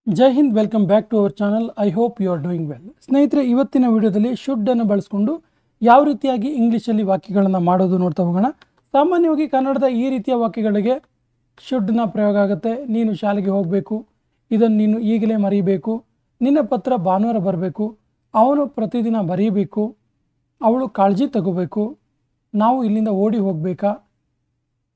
Jai Hind, welcome back to our channel. I hope you are doing well. ಸ್ನೇಹಿತರೆ, ಇವತ್ತಿನ ವಿಡಿಯೋದಲ್ಲಿ should ಅನ್ನು ಬಳಸಿಕೊಂಡು ಯಾವ ರೀತಿಯಾಗಿ ಇಂಗ್ಲೀಷಲ್ಲಿ ವಾಕ್ಯಗಳನ್ನು ಮಾಡೋದು ನೋಡ್ತಾ ಹೋಗೋಣ. ಸಾಮಾನ್ಯವಾಗಿ ಕನ್ನಡದ ಈ ರೀತಿಯ ವಾಕ್ಯಗಳಿಗೆ ಶುಡ್ನ ಪ್ರಯೋಗ ಆಗುತ್ತೆ. ನೀನು ಶಾಲೆಗೆ ಹೋಗಬೇಕು, ಇದನ್ನು ನೀನು ಈಗಲೇ ಮರೀಬೇಕು, ನಿನ್ನ ಪತ್ರ ಭಾನುವಾರ ಬರಬೇಕು, ಅವನು ಪ್ರತಿದಿನ ಬರೀಬೇಕು, ಅವಳು ಕಾಳಜಿ ತಗೋಬೇಕು, ನಾವು ಇಲ್ಲಿಂದ ಓಡಿ ಹೋಗಬೇಕಾ,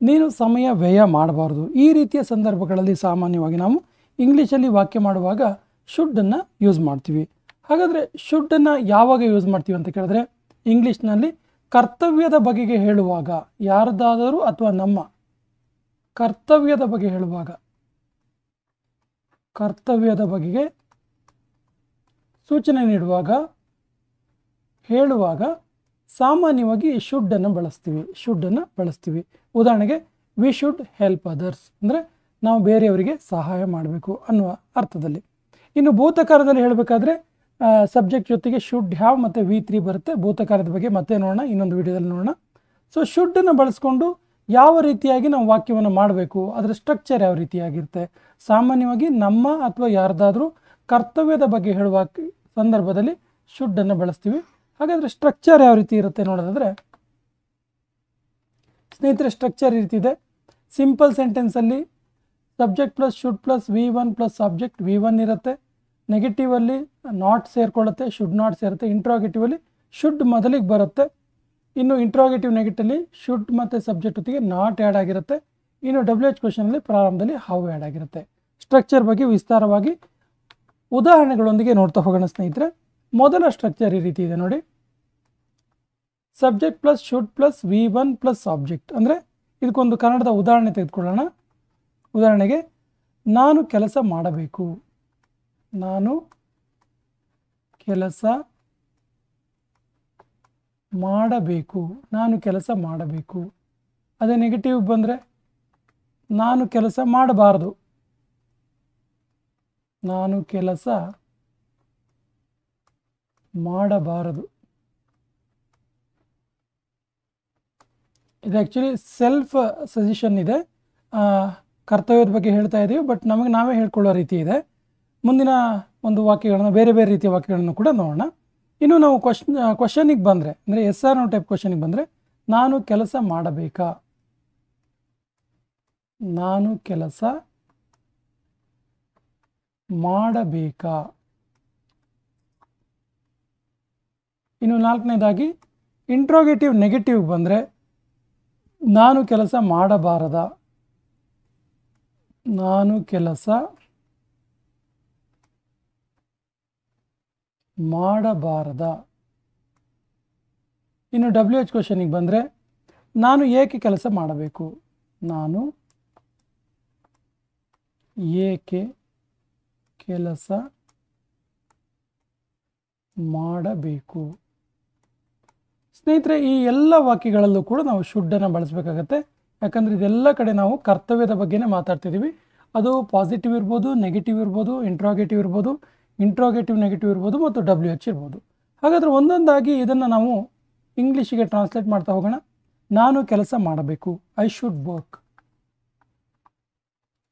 ನೀನು ಸಮಯ ವ್ಯಯ ಮಾಡಬಾರ್ದು. ಈ ರೀತಿಯ ಸಂದರ್ಭಗಳಲ್ಲಿ ಸಾಮಾನ್ಯವಾಗಿ ನಾವು ಇಂಗ್ಲೀಷಲ್ಲಿ ವಾಕ್ಯ ಮಾಡುವಾಗ ಶುಡ್ಡನ್ನು ಯೂಸ್ ಮಾಡ್ತೀವಿ. ಹಾಗಾದರೆ ಶುಡ್ಡನ್ನು ಯಾವಾಗ ಯೂಸ್ ಮಾಡ್ತೀವಿ ಅಂತ ಕೇಳಿದ್ರೆ, ಇಂಗ್ಲೀಷ್ನಲ್ಲಿ ಕರ್ತವ್ಯದ ಬಗೆಗೆ ಹೇಳುವಾಗ, ಯಾರದಾದರೂ ಅಥವಾ ನಮ್ಮ ಕರ್ತವ್ಯದ ಬಗ್ಗೆ ಹೇಳುವಾಗ, ಕರ್ತವ್ಯದ ಬಗೆಗೆ ಸೂಚನೆ ನೀಡುವಾಗ, ಹೇಳುವಾಗ ಸಾಮಾನ್ಯವಾಗಿ ಶುಡ್ಡನ್ನು ಬಳಸ್ತೀವಿ. ಉದಾಹರಣೆಗೆ, ವಿ ಶುಡ್ ಹೆಲ್ಪ್ ಅದರ್ಸ್ ಅಂದರೆ ನಾವು ಬೇರೆಯವರಿಗೆ ಸಹಾಯ ಮಾಡಬೇಕು ಅನ್ನುವ ಅರ್ಥದಲ್ಲಿ. ಇನ್ನು ಭೂತಕಾಲದಲ್ಲಿ ಹೇಳಬೇಕಾದ್ರೆ ಸಬ್ಜೆಕ್ಟ್ ಜೊತೆಗೆ ಶುಡ್ ಹ್ಯಾವ್ ಮತ್ತು V3 ಬರುತ್ತೆ. ಭೂತಕಾಲದ ಬಗ್ಗೆ ಮತ್ತೆ ನೋಡೋಣ, ಇನ್ನೊಂದು ವಿಡಿಯೋದಲ್ಲಿ ನೋಡೋಣ. ಸೊ ಶುಡ್ಡನ್ನು ಬಳಸ್ಕೊಂಡು ಯಾವ ರೀತಿಯಾಗಿ ನಾವು ವಾಕ್ಯವನ್ನು ಮಾಡಬೇಕು, ಅದರ ಸ್ಟ್ರಕ್ಚರ್ ಯಾವ ರೀತಿಯಾಗಿರುತ್ತೆ. ಸಾಮಾನ್ಯವಾಗಿ ನಮ್ಮ ಅಥವಾ ಯಾರ್ದಾದ್ರೂ ಕರ್ತವ್ಯದ ಬಗ್ಗೆ ಹೇಳುವ ಸಂದರ್ಭದಲ್ಲಿ ಶುಡ್ಡನ್ನು ಬಳಸ್ತೀವಿ. ಹಾಗಾದರೆ ಸ್ಟ್ರಕ್ಚರ್ ಯಾವ ರೀತಿ ಇರುತ್ತೆ ನೋಡೋದಾದರೆ, ಸ್ನೇಹಿತರೆ ಸ್ಟ್ರಕ್ಚರ್ ಈ ರೀತಿ ಇದೆ. ಸಿಂಪಲ್ ಸೆಂಟೆನ್ಸಲ್ಲಿ subject plus should plus V1 plus subject V1 ಇರುತ್ತೆ. ನೆಗೆಟಿವಲ್ಲಿ ನಾಟ್ ಸೇರ್ಕೊಳ್ಳುತ್ತೆ, ಶುಡ್ ನಾಟ್ ಸೇರುತ್ತೆ. ಇಂಟ್ರಾಗೇಟಿವಲ್ಲಿ ಶುಡ್ ಮೊದಲಿಗೆ ಬರುತ್ತೆ. ಇನ್ನು ಇಂಟ್ರಾಗೇಟಿವ್ ನೆಗೆಟಿವಲ್ಲಿ ಶುಡ್ ಮತ್ತು ಸಬ್ಜೆಕ್ಟ್ ಜೊತೆಗೆ ನಾಟ್ ಆ್ಯಡ್ ಆಗಿರುತ್ತೆ. ಇನ್ನು WH ಕ್ವೆಶನಲ್ಲಿ ಪ್ರಾರಂಭದಲ್ಲಿ ಹೌ ಆ್ಯಡ್ ಆಗಿರುತ್ತೆ. ಸ್ಟ್ರಕ್ಚರ್ ಬಗ್ಗೆ ವಿಸ್ತಾರವಾಗಿ ಉದಾಹರಣೆಗಳೊಂದಿಗೆ ನೋಡ್ತಾ ಹೋಗೋಣ ಸ್ನೇಹಿತರೆ. ಮೊದಲ ಸ್ಟ್ರಕ್ಚರ್ ಈ ರೀತಿ ಇದೆ ನೋಡಿ. Subject plus should plus V1 plus object ಅಂದರೆ ಇದಕ್ಕೊಂದು ಕನ್ನಡದ ಉದಾಹರಣೆ ತೆಗೆದುಕೊಳ್ಳೋಣ. ಉದಾಹರಣೆಗೆ, ನಾನು ಕೆಲಸ ಮಾಡಬೇಕು, ನಾನು ಕೆಲಸ ಮಾಡಬೇಕು, ನಾನು ಕೆಲಸ ಮಾಡಬೇಕು. ಅದೇ ನೆಗೆಟಿವ್ ಬಂದರೆ ನಾನು ಕೆಲಸ ಮಾಡಬಾರದು, ನಾನು ಕೆಲಸ ಮಾಡಬಾರದು. ಇದು ಆ್ಯಕ್ಚುಲಿ ಸೆಲ್ಫ್ ಸಜೆಷನ್ ಇದೆ. ಕರ್ತವ್ಯದ ಬಗ್ಗೆ ಹೇಳ್ತಾ ಇದ್ದೀವಿ, ಬಟ್ ನಮಗೆ ನಾವೇ ಹೇಳ್ಕೊಳ್ಳೋ ರೀತಿ ಇದೆ. ಮುಂದಿನ ಒಂದು ವಾಕ್ಯಗಳನ್ನು, ಬೇರೆ ಬೇರೆ ರೀತಿಯ ವಾಕ್ಯಗಳನ್ನು ಕೂಡ ನೋಡೋಣ. ಇನ್ನು ನಾವು ಕ್ವಶನಿಗೆ ಬಂದರೆ, ಅಂದರೆ SR ನೋ ಟೈಪ್ ಕ್ವಶನಿಗೆ ಬಂದರೆ, ನಾನು ಕೆಲಸ ಮಾಡಬೇಕಾ, ನಾನು ಕೆಲಸ ಮಾಡಬೇಕಾ. ಇನ್ನು ನಾಲ್ಕನೇದಾಗಿ ಇಂಟ್ರೋಗೇಟಿವ್ ನೆಗೆಟಿವ್ ಬಂದರೆ, ನಾನು ಕೆಲಸ ಮಾಡಬಾರದ, ನಾನು ಕೆಲಸ ಮಾಡಬಾರದ. ಇನ್ನು WH ಕ್ವೆಶನಿಗೆ ಬಂದರೆ, ನಾನು ಏಕೆ ಕೆಲಸ ಮಾಡಬೇಕು, ನಾನು ಏಕೆ ಕೆಲಸ ಮಾಡಬೇಕು. ಸ್ನೇಹಿತರೆ, ಈ ಎಲ್ಲ ವಾಕ್ಯಗಳಲ್ಲೂ ಕೂಡ ನಾವು ಶುಡ್ಡನ್ನು ಬಳಸಬೇಕಾಗತ್ತೆ. ಯಾಕಂದರೆ ಇದೆಲ್ಲ ಕಡೆ ನಾವು ಕರ್ತವ್ಯದ ಬಗ್ಗೆನೇ ಮಾತಾಡ್ತಿದ್ದೀವಿ. ಅದು ಪಾಸಿಟಿವ್ ಇರ್ಬೋದು, ನೆಗೆಟಿವ್ ಇರ್ಬೋದು, ಇಂಟ್ರಾಗೇಟಿವ್ ಇರ್ಬೋದು, ಇಂಟ್ರಾಗೇಟಿವ್ ನೆಗೆಟಿವ್ ಇರ್ಬೋದು ಮತ್ತು WH ಇರ್ಬೋದು. ಹಾಗಾದರೆ ಒಂದೊಂದಾಗಿ ಇದನ್ನು ನಾವು ಇಂಗ್ಲೀಷಿಗೆ ಟ್ರಾನ್ಸ್ಲೇಟ್ ಮಾಡ್ತಾ ಹೋಗೋಣ. ನಾನು ಕೆಲಸ ಮಾಡಬೇಕು, I should work,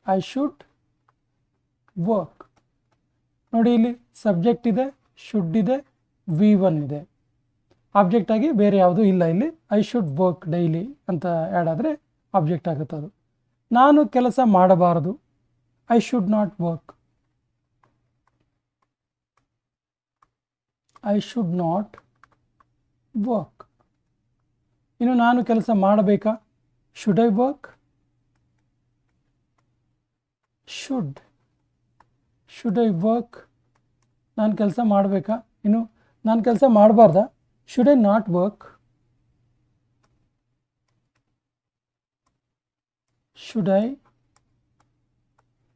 I should work. ನೋಡಿ, ಇಲ್ಲಿ ಸಬ್ಜೆಕ್ಟ್ ಇದೆ, ಶುಡ್ ಇದೆ, V1 ಇದೆ. ಆಬ್ಜೆಕ್ಟ್ ಆಗಿ ಬೇರೆ ಯಾವುದೂ ಇಲ್ಲ ಇಲ್ಲಿ. ಐ ಶುಡ್ ವರ್ಕ್ ಡೈಲಿ ಅಂತ ಆ್ಯಡ್ ಆದರೆ ಆಬ್ಜೆಕ್ಟ್ ಆಗುತ್ತೆ ಅದು. ನಾನು ಕೆಲಸ ಮಾಡಬಾರದು, I should not work, I should not work. ಇನ್ನು ನಾನು ಕೆಲಸ ಮಾಡಬೇಕಾ, should I work, should I work. ನಾನು ಕೆಲಸ ಮಾಡಬೇಕಾ. ಇನ್ನು ನಾನು ಕೆಲಸ ಮಾಡಬಾರ್ದಾ, should I not work, should I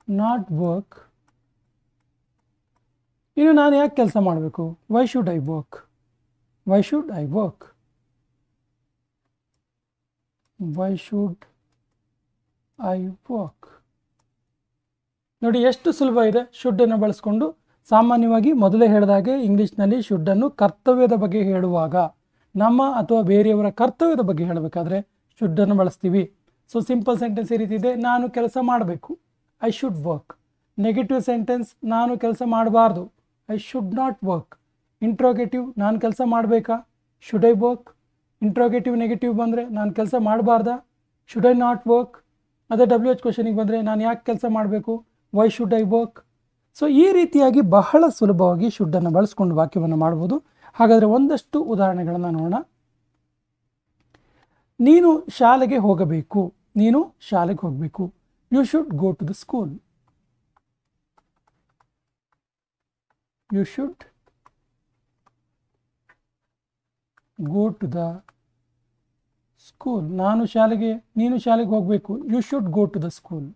not work. ಇನ್ನು ನಾನು ಯಾಕೆ ಕೆಲಸ ಮಾಡಬೇಕು, why should I work, why should I work, why should I work. ನೋಡಿ ಎಷ್ಟು ಸುಲಭ ಇದೆ ಶುಡ್ಡನ್ನು ಬಳಸ್ಕೊಂಡು. ಸಾಮಾನ್ಯವಾಗಿ ಮೊದಲೇ ಹೇಳಿದಾಗೆ ಇಂಗ್ಲೀಷ್ನಲ್ಲಿ ಶುಡ್ಡನ್ನು ಕರ್ತವ್ಯದ ಬಗ್ಗೆ ಹೇಳುವಾಗ, ನಮ್ಮ ಅಥವಾ ಬೇರೆಯವರ ಕರ್ತವ್ಯದ ಬಗ್ಗೆ ಹೇಳಬೇಕಾದ್ರೆ ಶುಡ್ಡನ್ನು ಬಳಸ್ತೀವಿ. ಸೊ ಸಿಂಪಲ್ ಸೆಂಟೆನ್ಸ್ ಈ ರೀತಿ ಇದೆ. ನಾನು ಕೆಲಸ ಮಾಡಬೇಕು, I should work. Negative sentence ನಾನು ಕೆಲಸ ಮಾಡಬಾರ್ದು, I should not work. Interrogative ನಾನು ಕೆಲಸ ಮಾಡಬೇಕಾ, should I work. Interrogative negative ಬಂದರೆ ನಾನು ಕೆಲಸ ಮಾಡಬಾರ್ದಾ, ಶುಡ್ ಐ ನಾಟ್ ವರ್ಕ್. ಅದೇ WH ಕ್ವಶನಿಗೆ ಬಂದರೆ ನಾನು ಯಾಕೆ ಕೆಲಸ ಮಾಡಬೇಕು, why should I work. So ಈ ರೀತಿಯಾಗಿ ಬಹಳ ಸುಲಭವಾಗಿ ಶುಡ್ಡನ್ನು ಬಳಸ್ಕೊಂಡು ವಾಕ್ಯವನ್ನು ಮಾಡ್ಬೋದು. ಹಾಗಾದರೆ ಒಂದಷ್ಟು ಉದಾಹರಣೆಗಳನ್ನು ನೋಡೋಣ. ನೀನು ಶಾಲೆಗೆ ಹೋಗಬೇಕು, ನೀನು ಶಾಲೆಗೆ ಹೋಗಬೇಕು. You should go to the school. You should go to the school. ನೀನು ಶಾಲೆಗೆ ಹೋಗಬೇಕು, you should go to the school.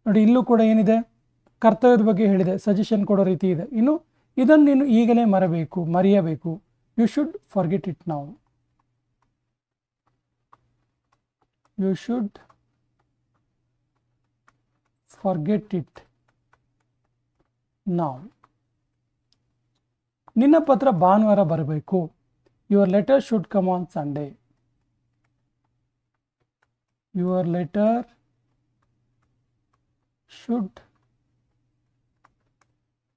ನೋಡಿ, ಇಲ್ಲೂ ಕೂಡ ಏನಿದೆ, ಕರ್ತವ್ಯದ ಬಗ್ಗೆ ಹೇಳಿದೆ, ಸಜೆಷನ್ ಕೊಡೋ ರೀತಿ ಇದೆ. ಇನ್ನು ಇದನ್ನು ನೀನು ಈಗಲೇ ಮರೆಯಬೇಕು. You should forget it now. You should forget it now. ನಿನ್ನ ಪತ್ರ ಭಾನುವಾರ ಬರಬೇಕು. Your letter should come on Sunday. Your letter should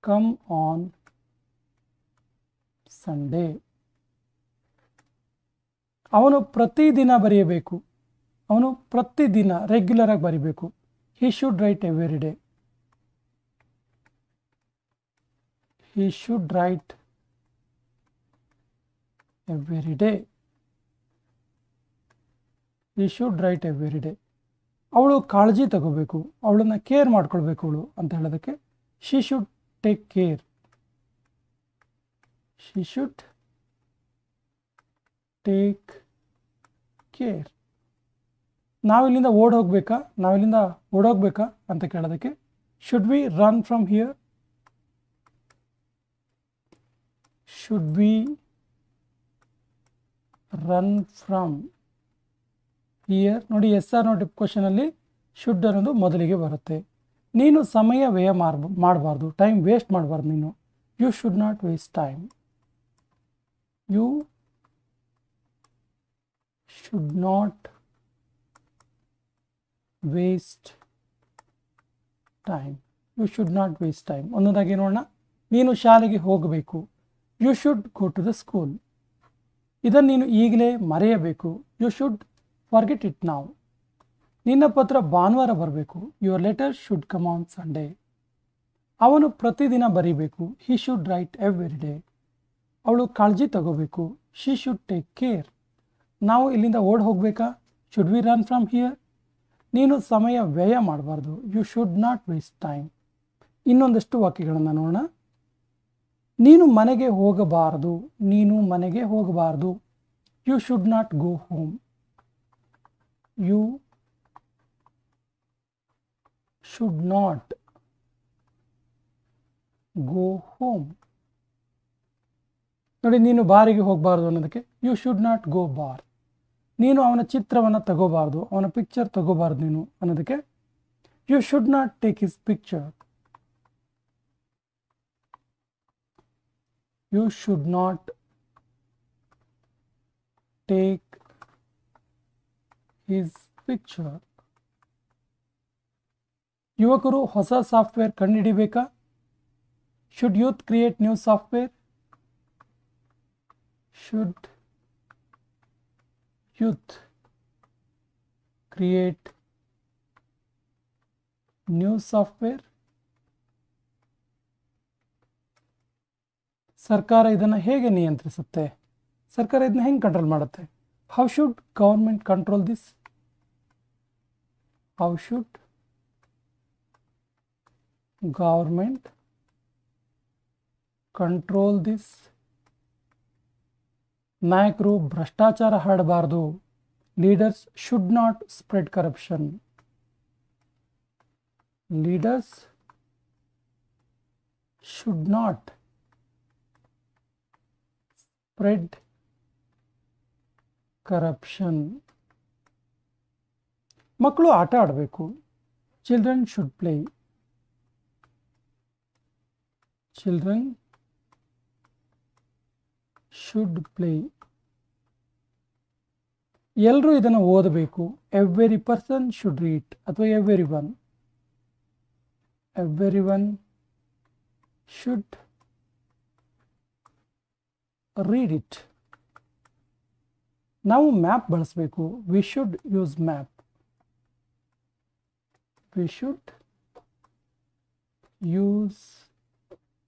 come on Sunday. ಅವನು ಪ್ರತಿದಿನ ಬರೆಯಬೇಕು. ಅವನು ಪ್ರತಿದಿನ ರೆಗ್ಯುಲರ್ ಆಗಿ ಬರೀಬೇಕು. He should write every day. He should write every day. He should write every day. ಅವಳು ಕಾಳಜಿ ತಗೋಬೇಕು, ಅವಳನ್ನು ಕೇರ್ ಮಾಡ್ಕೊಳ್ಬೇಕು ಅವಳು ಅಂತ ಹೇಳೋದಕ್ಕೆ she should take care. She should take care. ನಾವಿಲ್ಲಿಂದ ಓಡೋಗ್ಬೇಕಾ ಅಂತ ಕೇಳೋದಕ್ಕೆ should we run from here. Should we run from here. ನೋಡಿ, ಎಸ್ ಆರ್ ನೋಟ್ ಕ್ವಶನಲ್ಲಿ ಶುಡ್ ಅನ್ನೋದು ಮೊದಲಿಗೆ ಬರುತ್ತೆ. ನೀನು ಸಮಯ ವ್ಯಯ ಮಾಡಬಾರ್ದು, ಟೈಮ್ ವೇಸ್ಟ್ ಮಾಡಬಾರ್ದು ನೀನು. You should not waste time. You should not waste time. You should not waste time. ಒಂದೊಂದಾಗಿ ನೋಡೋಣ. ನೀನು ಶಾಲೆಗೆ ಹೋಗಬೇಕು. You should go to the school. ಇದನ್ನು ನೀನು ಈಗಲೇ ಮರೆಯಬೇಕು. You should forget it now. ನಿನ್ನ ಪತ್ರ ಭಾನುವಾರ ಬರಬೇಕು. Your letter should come on Sunday. ಅವನು ಪ್ರತಿದಿನ ಬರೀಬೇಕು. He should write every day. ಅವಳು ಕಾಳಜಿ ತಗೋಬೇಕು. She should take care. ನಾವು ಇಲ್ಲಿಂದ ಹೋಗಬೇಕಾ. Should we run from here. ನೀನು ಸಮಯ ವ್ಯಯ ಮಾಡಬಾರ್ದು. You should not waste time. ಇನ್ನೊಂದಷ್ಟು ವಾಕ್ಯಗಳನ್ನು ನೋಡೋಣ. ನೀನು ಮನೆಗೆ ಹೋಗಬಾರದು. You should not go home. You should not go home. ನೋಡಿ, ನೀನು ಬಾರಿಗೆ ಹೋಗಬಾರ್ದು ಅನ್ನೋದಕ್ಕೆ you should not go bar. ನೀನು ಅವನ ಚಿತ್ರವನ್ನು ತಗೋಬಾರ್ದು, ಅವನ ಪಿಕ್ಚರ್ ತಗೋಬಾರ್ದು ನೀನು ಅನ್ನೋದಕ್ಕೆ you should not take his picture. You should not take his picture. ಯುವಕರು ಹೊಸ ಸಾಫ್ಟ್ವೇರ್ ಕಂಡುಹಿಡಿಬೇಕಾ. Should youth create new software. Should youth create new software. ಸರ್ಕಾರ ಇದನ್ನು ಹೇಗೆ ನಿಯಂತ್ರಿಸುತ್ತೆ. ಸರ್ಕಾರ ಇದನ್ನ ಹೆಂಗೆ ಕಂಟ್ರೋಲ್ ಮಾಡುತ್ತೆ. How should government control this. How should government control this. ನಾಯಕರು ಭ್ರಷ್ಟಾಚಾರ ಹರಡಬಾರದು. Leaders should not spread corruption. Leaders should not spread corruption. ಮಕ್ಕಳು ಆಟ ಆಡಬೇಕು. Children should play. Children should play. ಎಲ್ಲರೂ ಇದನ್ನು ಓದಬೇಕು. ಎವ್ರಿ ಪರ್ಸನ್ ಶುಡ್ ರೀಡ್ ಅಥವಾ every one. Everyone should read it. ನಾವು ಮ್ಯಾಪ್ ಬಳಸಬೇಕು. We should use map. We should use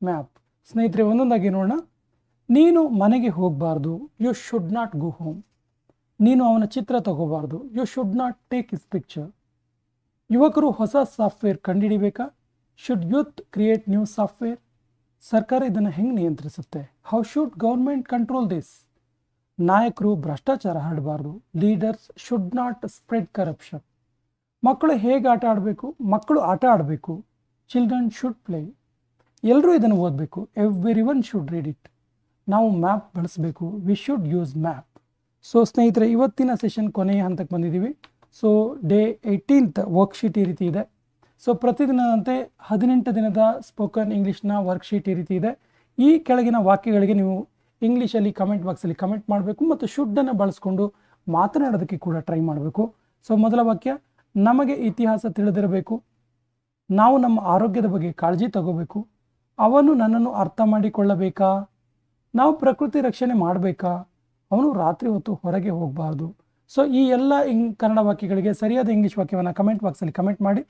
map. ಸ್ನೇಹಿತರೆ, ಒಂದೊಂದಾಗಿ ನೋಡೋಣ. ನೀನು ಮನೆಗೆ ಹೋಗಬಾರ್ದು. You should not go home. ನೀನು ಅವನ ಚಿತ್ರ ತಗೋಬಾರ್ದು. You should not take his picture. ಯುವಕರು ಹೊಸ ಸಾಫ್ಟ್ವೇರ್ ಕಂಡುಹಿಡಿಬೇಕಾ? Should youth create new software. ಸರ್ಕಾರ ಇದನ್ನು ಹೆಂಗೆ ನಿಯಂತ್ರಿಸುತ್ತೆ? How should government control this. ನಾಯಕರು ಭ್ರಷ್ಟಾಚಾರ ಹರಡಬಾರ್ದು. Leaders should not spread corruption. ಮಕ್ಕಳು ಹೇಗೆ ಆಟ ಆಡಬೇಕು? ಮಕ್ಕಳು ಆಟ ಆಡಬೇಕು. Children should play. ಎಲ್ಲರೂ ಇದನ್ನು ಓದಬೇಕು. Everyone should read it. ನಾವು ಮ್ಯಾಪ್ ಬಳಸಬೇಕು. We should use map. So ಸ್ನೇಹಿತರೆ, ಇವತ್ತಿನ ಸೆಷನ್ ಕೊನೆಯ ಹಂತಕ್ಕೆ ಬಂದಿದ್ದೀವಿ. ಸೊ ಡೇ 18th ವರ್ಕ್ಶೀಟ್ ಈ ರೀತಿ ಇದೆ. ಸೊ ಪ್ರತಿದಿನದಂತೆ 18 ದಿನದ ಸ್ಪೋಕನ್ ಇಂಗ್ಲೀಷ್ನ ವರ್ಕ್ಶೀಟ್ ಈ ರೀತಿ ಇದೆ. ಈ ಕೆಳಗಿನ ವಾಕ್ಯಗಳಿಗೆ ನೀವು ಇಂಗ್ಲೀಷಲ್ಲಿ ಕಮೆಂಟ್ ಬಾಕ್ಸಲ್ಲಿ ಕಮೆಂಟ್ ಮಾಡಬೇಕು ಮತ್ತು ಶುಡ್ಡನ್ನು ಬಳಸ್ಕೊಂಡು ಮಾತನಾಡೋದಕ್ಕೆ ಕೂಡ ಟ್ರೈ ಮಾಡಬೇಕು. ಸೊ ಮೊದಲ ವಾಕ್ಯ, ನಮಗೆ ಇತಿಹಾಸ ತಿಳಿದಿರಬೇಕು. ನಾವು ನಮ್ಮ ಆರೋಗ್ಯದ ಬಗ್ಗೆ ಕಾಳಜಿ ತಗೋಬೇಕು. ಅವನು ನನ್ನನ್ನು ಅರ್ಥ ಮಾಡಿಕೊಳ್ಳಬೇಕಾ? ನಾವು ಪ್ರಕೃತಿ ರಕ್ಷಣೆ ಮಾಡಬೇಕಾ? ಅವನು ರಾತ್ರಿ ಹೊತ್ತು ಹೊರಗೆ ಹೋಗಬಾರ್ದು. ಸೊ ಈ ಎಲ್ಲ ಕನ್ನಡ ವಾಕ್ಯಗಳಿಗೆ ಸರಿಯಾದ ಇಂಗ್ಲೀಷ್ ವಾಕ್ಯವನ್ನು ಕಮೆಂಟ್ ಬಾಕ್ಸಲ್ಲಿ ಕಮೆಂಟ್ ಮಾಡಿ.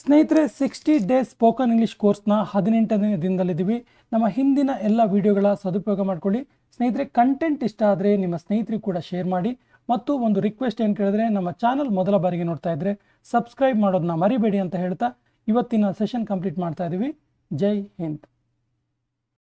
ಸ್ನೇಹಿತರೆ, 60 ಡೇಸ್ ಸ್ಪೋಕನ್ ಇಂಗ್ಲೀಷ್ ಕೋರ್ಸ್ನ 18ನೇ ದಿನದಲ್ಲಿದ್ದೀವಿ. ನಮ್ಮ ಹಿಂದಿನ ಎಲ್ಲ ವಿಡಿಯೋಗಳ ಸದುಪಯೋಗ ಮಾಡ್ಕೊಳ್ಳಿ. ಸ್ನೇಹಿತರೆ, ಕಂಟೆಂಟ್ ಇಷ್ಟ ಆದರೆ ನಿಮ್ಮ ಸ್ನೇಹಿತರಿಗೆ ಕೂಡ ಶೇರ್ ಮಾಡಿ. ಮತ್ತು ಒಂದು ರಿಕ್ವೆಸ್ಟ್ ಏನು ಕೇಳಿದ್ರೆ, ನಮ್ಮ ಚಾನಲ್ ಮೊದಲ ಬಾರಿಗೆ ನೋಡ್ತಾ ಇದ್ದರೆ ಸಬ್ಸ್ಕ್ರೈಬ್ ಮಾಡೋದನ್ನ ಮರಿಬೇಡಿ ಅಂತ ಹೇಳ್ತಾ ಇವತ್ತಿನ ಸೆಷನ್ ಕಂಪ್ಲೀಟ್ ಮಾಡ್ತಾ ಇದ್ದೀವಿ. ಜೈ ಹಿಂದ್.